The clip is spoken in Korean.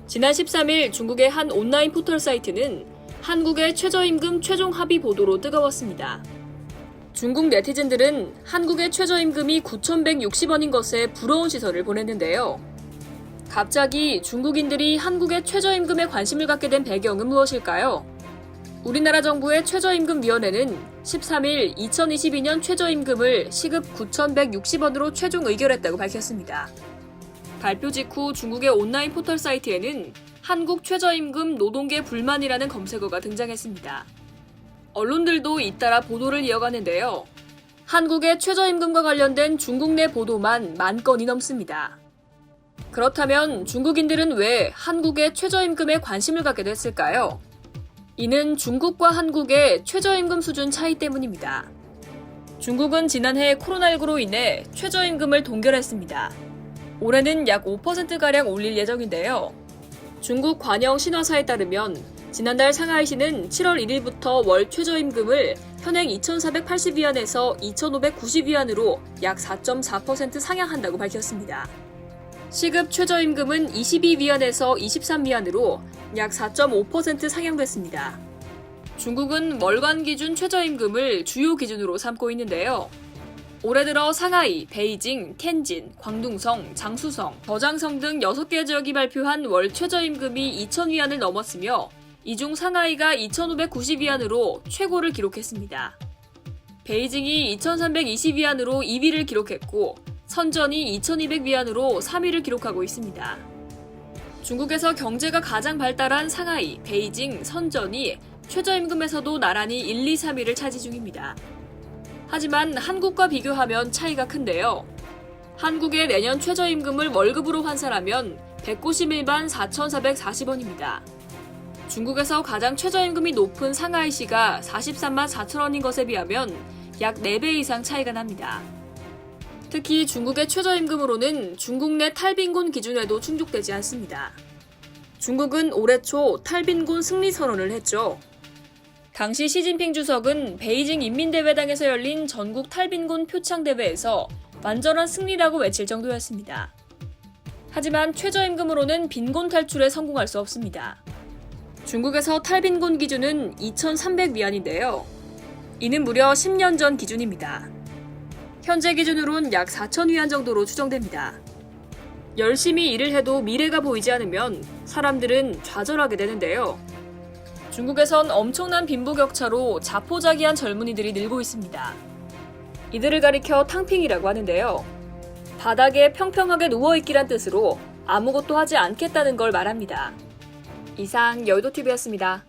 지난 13일 중국의 한 온라인 포털 사이트는 한국의 최저임금 최종 합의 보도로 뜨거웠습니다. 중국 네티즌들은 한국의 최저임금이 9,160원인 것에 부러운 시선을 보냈는데요. 갑자기 중국인들이 한국의 최저임금에 관심을 갖게 된 배경은 무엇일까요? 우리나라 정부의 최저임금위원회는 13일 2022년 최저임금을 시급 9,160원으로 최종 의결했다고 밝혔습니다. 발표 직후 중국의 온라인 포털 사이트에는 한국 최저임금 노동계 불만이라는 검색어가 등장했습니다. 언론들도 잇따라 보도를 이어가는데요. 한국의 최저임금과 관련된 중국 내 보도만 10,000건이 넘습니다. 그렇다면 중국인들은 왜 한국의 최저임금에 관심을 갖게 됐을까요? 이는 중국과 한국의 최저임금 수준 차이 때문입니다. 중국은 지난해 코로나19로 인해 최저임금을 동결했습니다. 올해는 약 5%가량 올릴 예정인데요. 중국 관영 신화사에 따르면 지난달 상하이시는 7월 1일부터 월 최저임금을 현행 2,480위안에서 2,590위안으로 약 4.4% 상향한다고 밝혔습니다. 시급 최저임금은 22위안에서 23위안으로 약 4.5% 상향됐습니다. 중국은 월간 기준 최저임금을 주요 기준으로 삼고 있는데요. 올해 들어 상하이, 베이징, 텐진, 광둥성, 장수성, 저장성 등 6개 지역이 발표한 월 최저임금이 2,000위안을 넘었으며 이 중 상하이가 2,590위안으로 최고를 기록했습니다. 베이징이 2,320위안으로 2위를 기록했고 선전이 2,200위안으로 3위를 기록하고 있습니다. 중국에서 경제가 가장 발달한 상하이, 베이징, 선전이 최저임금에서도 나란히 1, 2, 3위를 차지 중입니다. 하지만 한국과 비교하면 차이가 큰데요. 한국의 내년 최저임금을 월급으로 환산하면 191만 4,440원입니다. 중국에서 가장 최저임금이 높은 상하이시가 43만 4천원인 것에 비하면 약 4배 이상 차이가 납니다. 특히 중국의 최저임금으로는 중국 내 탈빈곤 기준에도 충족되지 않습니다. 중국은 올해 초 탈빈곤 승리 선언을 했죠. 당시 시진핑 주석은 베이징 인민대회당에서 열린 전국 탈빈곤 표창대회에서 완전한 승리라고 외칠 정도였습니다. 하지만 최저임금으로는 빈곤 탈출에 성공할 수 없습니다. 중국에서 탈빈곤 기준은 2,300위안인데요. 이는 무려 10년 전 기준입니다. 현재 기준으론 약 4,000위안 정도로 추정됩니다. 열심히 일을 해도 미래가 보이지 않으면 사람들은 좌절하게 되는데요. 중국에선 엄청난 빈부격차로 자포자기한 젊은이들이 늘고 있습니다. 이들을 가리켜 탕핑이라고 하는데요. 바닥에 평평하게 누워있기란 뜻으로 아무것도 하지 않겠다는 걸 말합니다. 이상 여의도TV였습니다.